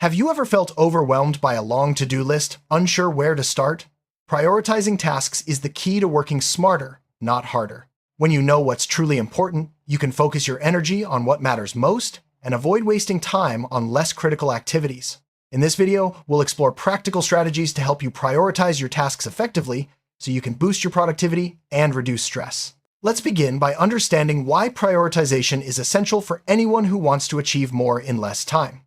Have you ever felt overwhelmed by a long to-do list, unsure where to start? Prioritizing tasks is the key to working smarter, not harder. When you know what's truly important, you can focus your energy on what matters most and avoid wasting time on less critical activities. In this video, we'll explore practical strategies to help you prioritize your tasks effectively so you can boost your productivity and reduce stress. Let's begin by understanding why prioritization is essential for anyone who wants to achieve more in less time.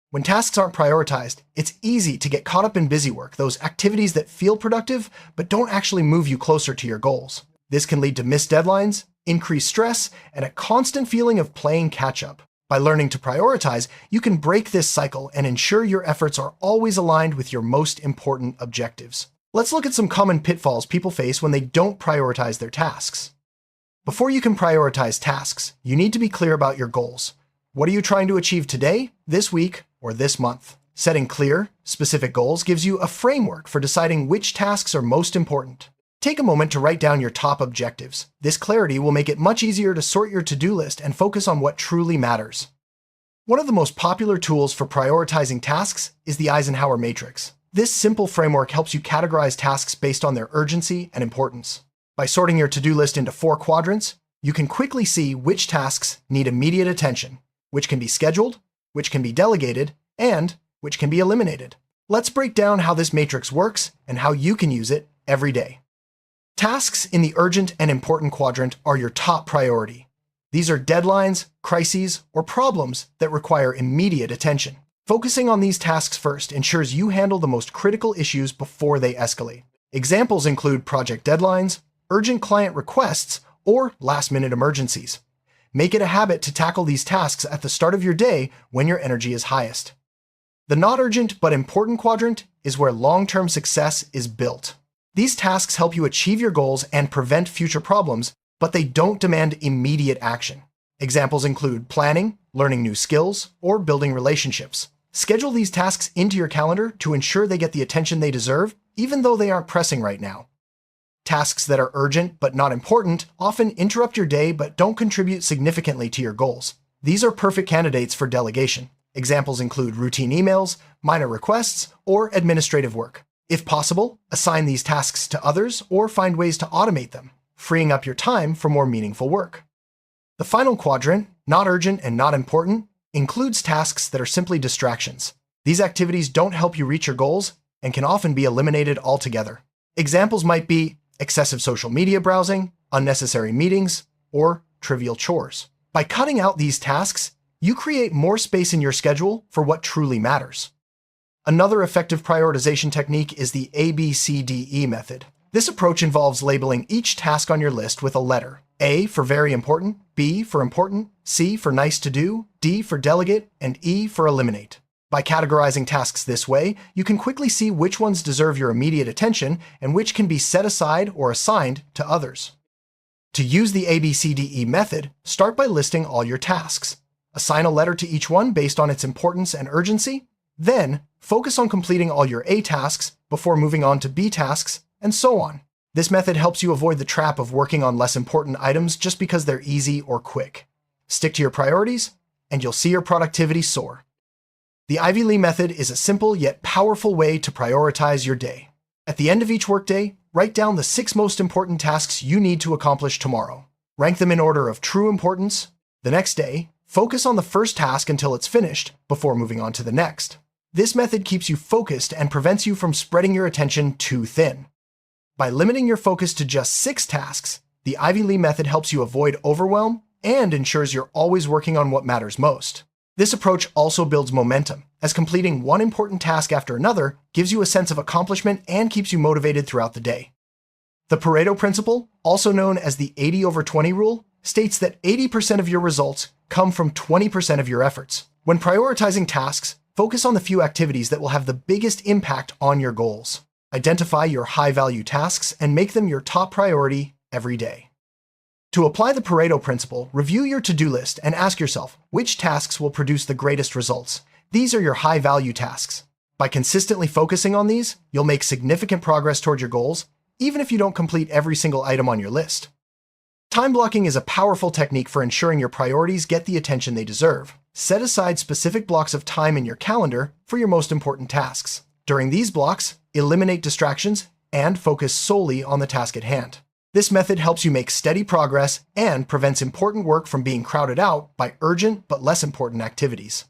When tasks aren't prioritized, it's easy to get caught up in busy work, those activities that feel productive but don't actually move you closer to your goals. This can lead to missed deadlines, increased stress, and a constant feeling of playing catch-up. By learning to prioritize, you can break this cycle and ensure your efforts are always aligned with your most important objectives. Let's look at some common pitfalls people face when they don't prioritize their tasks. Before you can prioritize tasks, you need to be clear about your goals. What are you trying to achieve today, this week, or this month? Setting clear, specific goals gives you a framework for deciding which tasks are most important. Take a moment to write down your top objectives. This clarity will make it much easier to sort your to-do list and focus on what truly matters. One of the most popular tools for prioritizing tasks is the Eisenhower Matrix. This simple framework helps you categorize tasks based on their urgency and importance. By sorting your to-do list into 4 quadrants, you can quickly see which tasks need immediate attention, which can be scheduled, which can be delegated, and which can be eliminated. Let's break down how this matrix works and how you can use it every day. Tasks in the urgent and important quadrant are your top priority. These are deadlines, crises, or problems that require immediate attention. Focusing on these tasks first ensures you handle the most critical issues before they escalate. Examples include project deadlines, urgent client requests, or last-minute emergencies. Make it a habit to tackle these tasks at the start of your day when your energy is highest. The not urgent but important quadrant is where long-term success is built. These tasks help you achieve your goals and prevent future problems, but they don't demand immediate action. Examples include planning, learning new skills, or building relationships. Schedule these tasks into your calendar to ensure they get the attention they deserve, even though they aren't pressing right now. Tasks that are urgent but not important often interrupt your day but don't contribute significantly to your goals. These are perfect candidates for delegation. Examples include routine emails, minor requests, or administrative work. If possible, assign these tasks to others or find ways to automate them, freeing up your time for more meaningful work. The final quadrant, not urgent and not important, includes tasks that are simply distractions. These activities don't help you reach your goals and can often be eliminated altogether. Examples might be excessive social media browsing, unnecessary meetings, or trivial chores. By cutting out these tasks, you create more space in your schedule for what truly matters. Another effective prioritization technique is the ABCDE method. This approach involves labeling each task on your list with a letter. A for very important, B for important, C for nice to do, D for delegate, and E for eliminate. By categorizing tasks this way, you can quickly see which ones deserve your immediate attention and which can be set aside or assigned to others. To use the ABCDE method, start by listing all your tasks. Assign a letter to each one based on its importance and urgency. Then, focus on completing all your A tasks before moving on to B tasks, and so on. This method helps you avoid the trap of working on less important items just because they're easy or quick. Stick to your priorities, and you'll see your productivity soar. The Ivy Lee method is a simple yet powerful way to prioritize your day. At the end of each workday, write down the 6 most important tasks you need to accomplish tomorrow. Rank them in order of true importance. The next day, focus on the first task until it's finished before moving on to the next. This method keeps you focused and prevents you from spreading your attention too thin. By limiting your focus to just 6 tasks, the Ivy Lee method helps you avoid overwhelm and ensures you're always working on what matters most. This approach also builds momentum, as completing one important task after another gives you a sense of accomplishment and keeps you motivated throughout the day. The Pareto principle, also known as the 80/20 rule, states that 80% of your results come from 20% of your efforts. When prioritizing tasks, focus on the few activities that will have the biggest impact on your goals. Identify your high-value tasks and make them your top priority every day. To apply the Pareto principle, review your to-do list and ask yourself which tasks will produce the greatest results. These are your high-value tasks. By consistently focusing on these, you'll make significant progress toward your goals, even if you don't complete every single item on your list. Time blocking is a powerful technique for ensuring your priorities get the attention they deserve. Set aside specific blocks of time in your calendar for for your most important tasks. During these blocks, eliminate distractions and focus solely on the task at hand. This method helps you make steady progress and prevents important work from being crowded out by urgent but less important activities.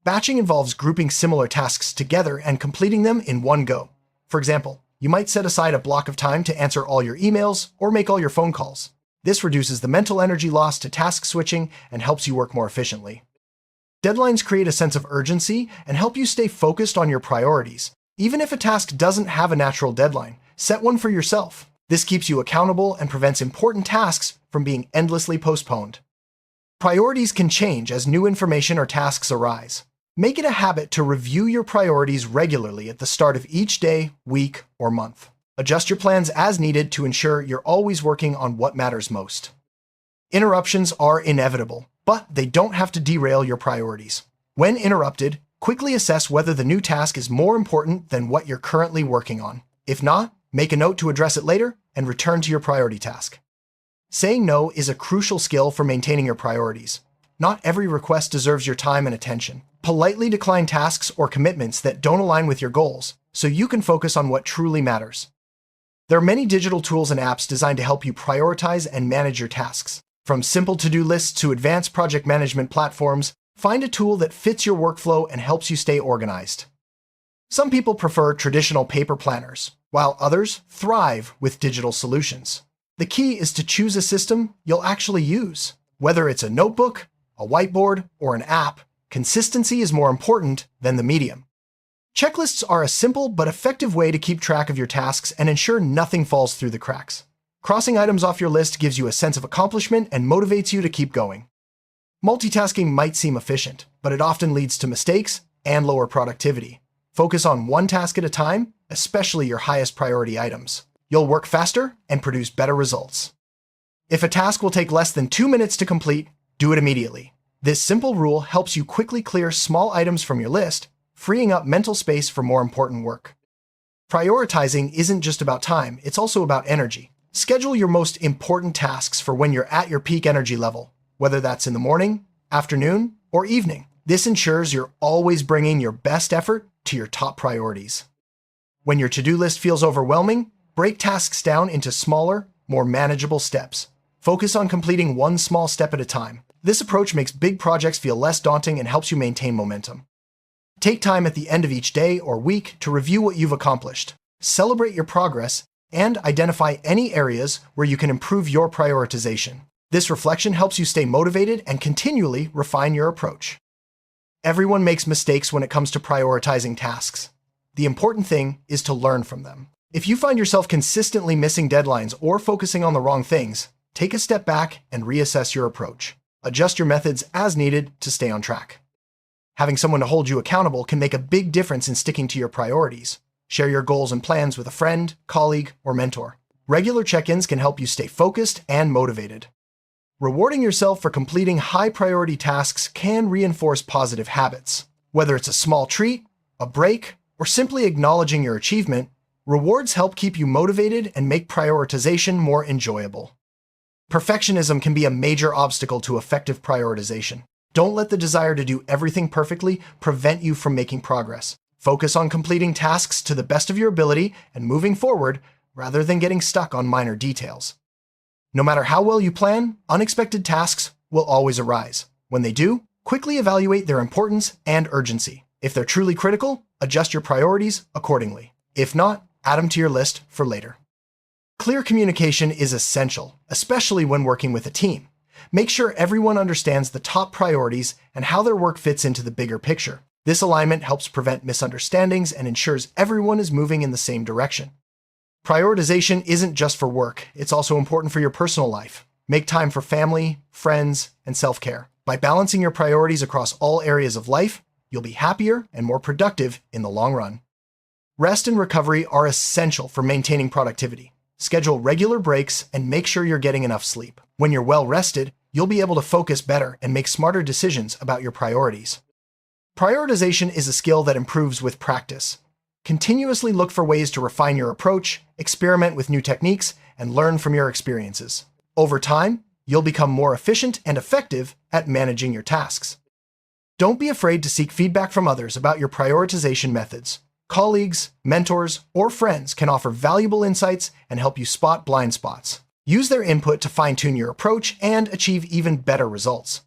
Batching involves grouping similar tasks together and completing them in one go. For example, you might set aside a block of time to answer all your emails or make all your phone calls. This reduces the mental energy lost to task switching and helps you work more efficiently. Deadlines create a sense of urgency and help you stay focused on your priorities. Even if a task doesn't have a natural deadline, set one for yourself. This keeps you accountable and prevents important tasks from being endlessly postponed. Priorities can change as new information or tasks arise. Make it a habit to review your priorities regularly at the start of each day, week, or month. Adjust your plans as needed to ensure you're always working on what matters most. Interruptions are inevitable, but they don't have to derail your priorities. When interrupted, quickly assess whether the new task is more important than what you're currently working on. If not, make a note to address it later and return to your priority task. Saying no is a crucial skill for maintaining your priorities. Not every request deserves your time and attention. Politely decline tasks or commitments that don't align with your goals, so you can focus on what truly matters. There are many digital tools and apps designed to help you prioritize and manage your tasks. From simple to-do lists to advanced project management platforms, find a tool that fits your workflow and helps you stay organized. Some people prefer traditional paper planners, while others thrive with digital solutions. The key is to choose a system you'll actually use. Whether it's a notebook, a whiteboard, or an app, consistency is more important than the medium. Checklists are a simple but effective way to keep track of your tasks and ensure nothing falls through the cracks. Crossing items off your list gives you a sense of accomplishment and motivates you to keep going. Multitasking might seem efficient, but it often leads to mistakes and lower productivity. Focus on one task at a time, especially your highest priority items. You'll work faster and produce better results. If a task will take less than 2 minutes to complete, do it immediately. This simple rule helps you quickly clear small items from your list, freeing up mental space for more important work. Prioritizing isn't just about time, it's also about energy. Schedule your most important tasks for when you're at your peak energy level, whether that's in the morning, afternoon, or evening. This ensures you're always bringing your best effort to your top priorities. When your to-do list feels overwhelming, break tasks down into smaller, more manageable steps. Focus on completing one small step at a time. This approach makes big projects feel less daunting and helps you maintain momentum. Take time at the end of each day or week to review what you've accomplished. Celebrate your progress and identify any areas where you can improve your prioritization. This reflection helps you stay motivated and continually refine your approach. Everyone makes mistakes when it comes to prioritizing tasks. The important thing is to learn from them. If you find yourself consistently missing deadlines or focusing on the wrong things, take a step back and reassess your approach. Adjust your methods as needed to stay on track. Having someone to hold you accountable can make a big difference in sticking to your priorities. Share your goals and plans with a friend, colleague, or mentor. Regular check-ins can help you stay focused and motivated. Rewarding yourself for completing high-priority tasks can reinforce positive habits. Whether it's a small treat, a break, or simply acknowledging your achievement, rewards help keep you motivated and make prioritization more enjoyable. Perfectionism can be a major obstacle to effective prioritization. Don't let the desire to do everything perfectly prevent you from making progress. Focus on completing tasks to the best of your ability and moving forward rather than getting stuck on minor details. No matter how well you plan, unexpected tasks will always arise. When they do, quickly evaluate their importance and urgency. If they're truly critical, adjust your priorities accordingly. If not, add them to your list for later. Clear communication is essential, especially when working with a team. Make sure everyone understands the top priorities and how their work fits into the bigger picture. This alignment helps prevent misunderstandings and ensures everyone is moving in the same direction. Prioritization isn't just for work, it's also important for your personal life. Make time for family, friends, and self-care. By balancing your priorities across all areas of life, you'll be happier and more productive in the long run. Rest and recovery are essential for maintaining productivity. Schedule regular breaks and make sure you're getting enough sleep. When you're well rested, you'll be able to focus better and make smarter decisions about your priorities. Prioritization is a skill that improves with practice. Continuously look for ways to refine your approach, experiment with new techniques, and learn from your experiences. Over time, you'll become more efficient and effective at managing your tasks. Don't be afraid to seek feedback from others about your prioritization methods. Colleagues, mentors, or friends can offer valuable insights and help you spot blind spots. Use their input to fine-tune your approach and achieve even better results.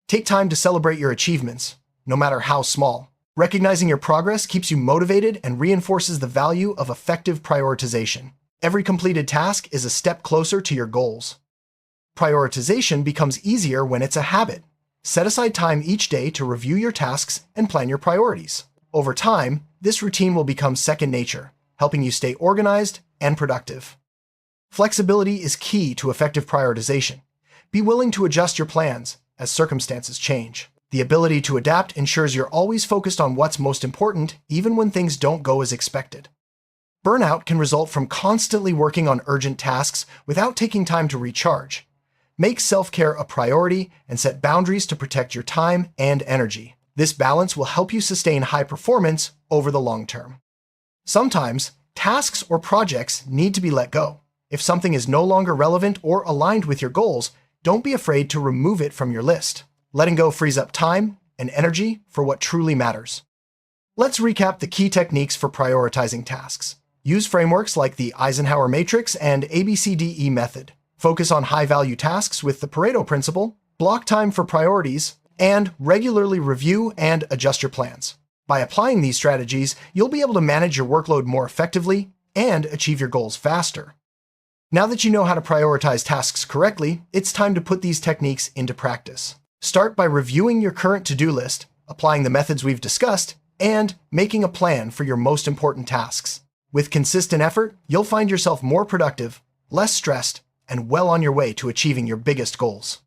Take time to celebrate your achievements, no matter how small. Recognizing your progress keeps you motivated and reinforces the value of effective prioritization. Every completed task is a step closer to your goals. Prioritization becomes easier when it's a habit. Set aside time each day to review your tasks and plan your priorities. Over time, this routine will become second nature, helping you stay organized and productive. Flexibility is key to effective prioritization. Be willing to adjust your plans as circumstances change. The ability to adapt ensures you're always focused on what's most important, even when things don't go as expected. Burnout can result from constantly working on urgent tasks without taking time to recharge. Make self-care a priority and set boundaries to protect your time and energy. This balance will help you sustain high performance over the long term. Sometimes, tasks or projects need to be let go. If something is no longer relevant or aligned with your goals, don't be afraid to remove it from your list. Letting go frees up time and energy for what truly matters. Let's recap the key techniques for prioritizing tasks. Use frameworks like the Eisenhower Matrix and ABCDE method. Focus on high-value tasks with the Pareto principle, block time for priorities, and regularly review and adjust your plans. By applying these strategies, you'll be able to manage your workload more effectively and achieve your goals faster. Now that you know how to prioritize tasks correctly, it's time to put these techniques into practice. Start by reviewing your current to-do list, applying the methods we've discussed, and making a plan for your most important tasks. With consistent effort, you'll find yourself more productive, less stressed, and well on your way to achieving your biggest goals.